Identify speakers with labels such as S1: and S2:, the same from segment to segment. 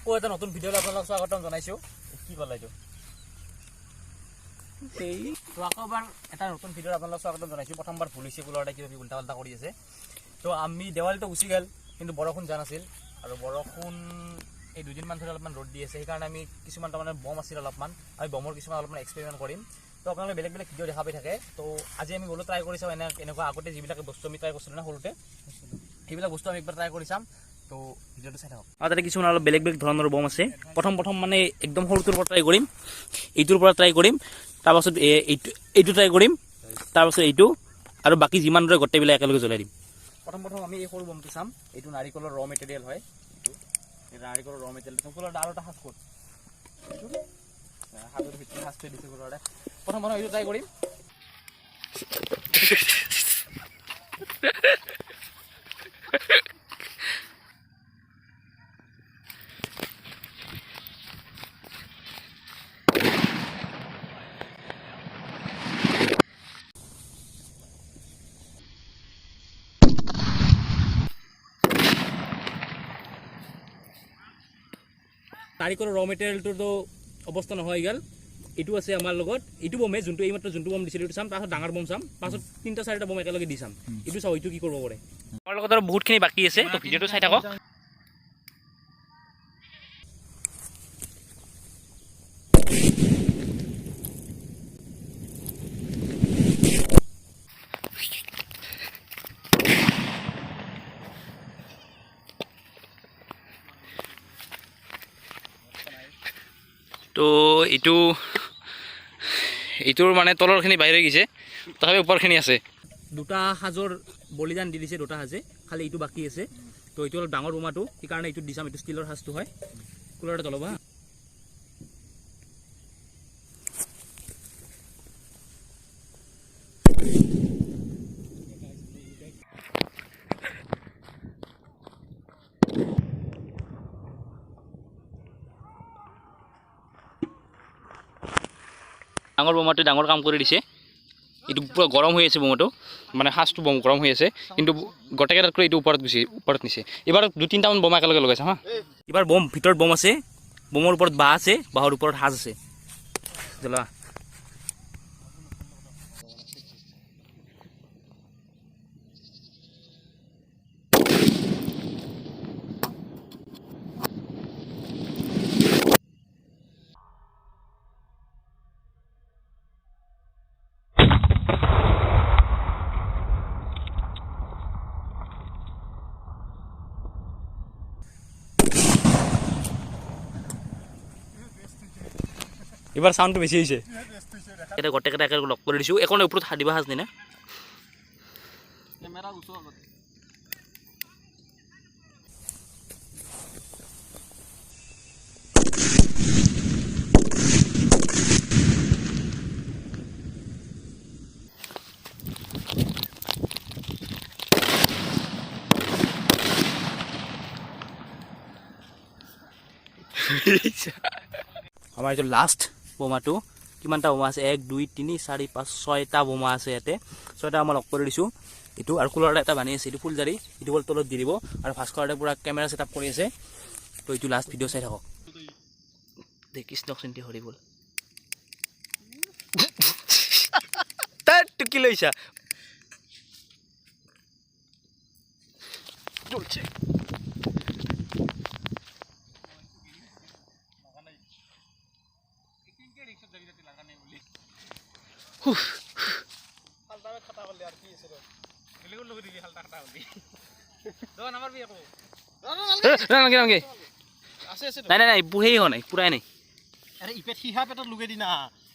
S1: আকৌ এটা নতুন ভিডিঅ'লৈ আপোনালোকক স্বাগতম জনাইছোঁ। কি ক'লে এইটো? তো আকৌ এবাৰ এটা নতুন ভিডিঅ'ত আপোনালোকক স্বাগতম জনাইছোঁ। প্ৰথমবাৰ ভুল হৈছে, কুলাৰতে কিবা উল্টা পাল্টা কৰি আছে। তো আমি দেৱালীটো গুচি গ'ল, কিন্তু বৰষুণ যোৱা নাছিল। আৰু বৰষুণ এই দুদিনমান ধৰি অলপমান ৰ'দ দি আছে, সেইকাৰণে আমি কিছুমান তাৰমানে বম আছিল অলপমান, আমি বমৰ কিছুমান অলপমান এক্সপেৰিমেণ্ট কৰিম। তো আপোনালোকে বেলেগ বেলেগ ভিডিঅ' দেখা পাই থাকে। তো আজি আমি বোলো ট্ৰাই কৰি চাওঁ, এনেকুৱা আগতে যিবিলাক বস্তু আমি ট্ৰাই কৰিছিলোঁ না সৰুতে, সেইবিলাক বস্তু আমি একবাৰ ট্ৰাই কৰি চাম। তো ভিডিঅ'টো চাই থাকক। আৰু তাতে কিছুমান অলপ বেলেগ বেলেগ ধৰণৰ বম আছে। প্ৰথম মানে একদম সৰুটোৰ পৰা ট্ৰাই কৰিম, এইটোৰ পৰা ট্ৰাই কৰিম, তাৰপাছত এইটো ট্ৰাই কৰিম, তাৰপাছত এইটো, আৰু বাকী যিমান দৰে গোটেইবিলাক একেলগে জ্বলাই দিম। প্ৰথম আমি এই সৰু বমটো চাম। এইটো নাৰিকলৰ ৰ মেটেৰিয়েল হয়। এইটো নাৰিকলৰ ৰ মেটেৰিয়েল আৰু এটা সাজ ক'ত হাতৰ ভিতৰত সাজটো দিছে কুলাৰতে। প্ৰথম এইটো ট্ৰাই কৰিম। নাৰিকলৰ ৰ মেটেৰিয়েলটোতো অৱস্থা নহয় গ'ল। এইটো আছে আমাৰ লগত, এইটো বমে যোনটো এইমাত্ৰ যোনটো বম দিছিলোঁ এইটো চাম, তাৰপাছত ডাঙৰ বম চাম, পাছত 3-4টা বম একেলগে দি চাম। এইটো চাওঁ এইটো কি কৰিব পাৰে। আমাৰ লগত আৰু বহুতখিনি বাকী আছে, তো ভিডিঅ'টো চাই থাকক। তো এইটোৰ মানে তলৰখিনি বাহিৰ হৈ গৈছে, তথাপি ওপৰখিনি আছে। দুটা সাজৰ বলিদান দি দিছে, দুটা সাজে, খালি এইটো বাকী আছে। তো এইটো অলপ ডাঙৰ বোমাটো, সেইকাৰণে এইটো দি চাম। এইটো ষ্টিলৰ সাজটো হয়। কুলাৰতে তলব হা। ডাঙৰ বোমাটো ডাঙৰ কাম কৰি দিছে। এইটো পুৰা গৰম হৈ আছে বোমাটো, মানে সাজটো বম গৰম হৈ আছে, কিন্তু গোটেইকেইটাতকৈ এইটো ওপৰত নিছে। এইবাৰ 2-3টামান বোমা একেলগে লগাইছে হা। এইবাৰ বম ভিতৰত বম আছে, বমৰ ওপৰত বাঁহ আছে, বাঁহৰ ওপৰত সাজ আছে। জ্বলা এবাৰ সাউন্ডটো বেছি হৈছে। এটা গোটেইকেইটা একেলগে লগ কৰি দিছোঁ। এখন ওপৰত হাদিবা সাজ নে কেমেৰা গুছো আগত। আমাৰ এইটো লাষ্ট বোমাটো। কিমানটা বোমা আছে? 1, 2, 3, 4, 5, 6টা বোমা আছে ইয়াতে। 6টা আমাৰ লগ কৰি দিছোঁ। এইটো আৰু কুলাৰতে এটা বানি আছে, এইটো ফুলজাৰি, এইটো বল তলত দি দিব। আৰু ভাস্কৰতে পুৰা কেমেৰা ছেট আপ কৰি আছে। তো এইটো লাষ্ট ভিডিঅ' চাই থাকক। দে কৃষ্ণক চিন্তি হৰি বল তাৰ টুকি লৈছা চলছে। নাই বুহেই হোৱা নাই, পুৰাই নাই। আৰে ইপেট হিহা পেটত লুগে দিনা,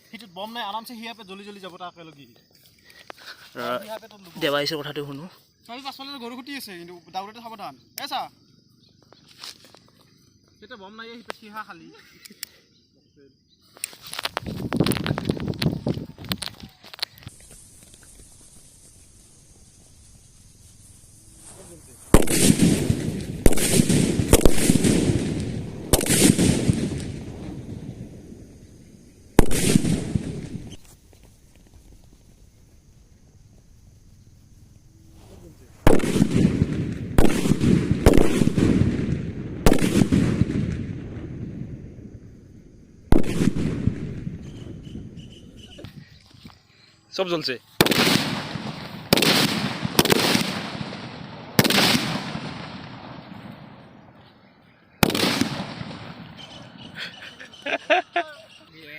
S1: সেইটোত বম নাই, আৰামছে হিহা পেট জ্বলি যাব তাৰ একেলগে। দেৱাইছে কথাটো শুনো। পাছফালে গৰু খুটি আছে, কিন্তু দাউৰতে সাৱধান। এছা সেইটো বম নাই, সিপেট হিহা খালি।
S2: সব জ্বলছে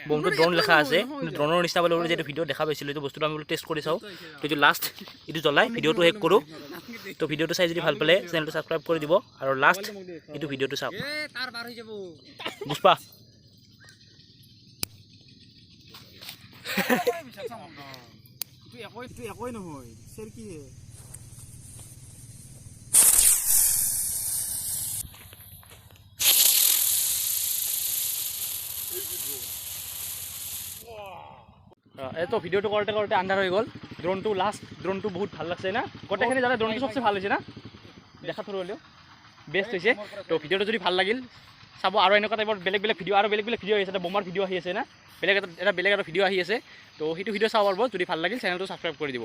S1: বমটো ড্ৰোন লেখা আছে কিন্তু ড্ৰোনৰ নিচিনা বুলি যে ভিডিঅ' দেখা পাইছিলোঁ এইটো বস্তুটো আমি টেষ্ট কৰি চাওঁ তো এইটো লাষ্ট এইটো জ্বলাই ভিডিঅ'টো শেষ কৰোঁ তো ভিডিঅ'টো চাই যদি ভাল পালে চেনেলটো ছাবস্ক্ৰাইব কৰি দিব আৰু লাষ্ট এইটো ভিডিঅ'টো চাওক পুষ্পা
S3: একোই নহয় চেৰকিহে
S1: এইটো ভিডিঅ'টো কৰোঁতে কৰোঁতে আন্ধাৰ হৈ গ'ল ড্ৰোনটো লাষ্ট ড্ৰোনটো বহুত ভাল লাগছে না গোটেইখিনি জানে ড্ৰোনটো চবচে ভাল হৈছে না দেখাত সৰু হ'লেও বেষ্ট হৈছে তো ভিডিঅ'টো যদি ভাল লাগিল চাব আৰু এনেকুৱা টাইপৰ বেলেগ বেলেগ ভিডিঅ' আৰু বেলেগ বেলেগ ভিডিঅ' আহি আছে বোমাৰ ভিডিঅ' আহি আছে না বেলেগ এটা ভিডিঅ' আহি আছে তো সেইটো ভিডিঅ' চাব পাৰিব যদি ভাল লাগিল চেনেলটো ছাবস্ক্ৰাইব কৰি দিব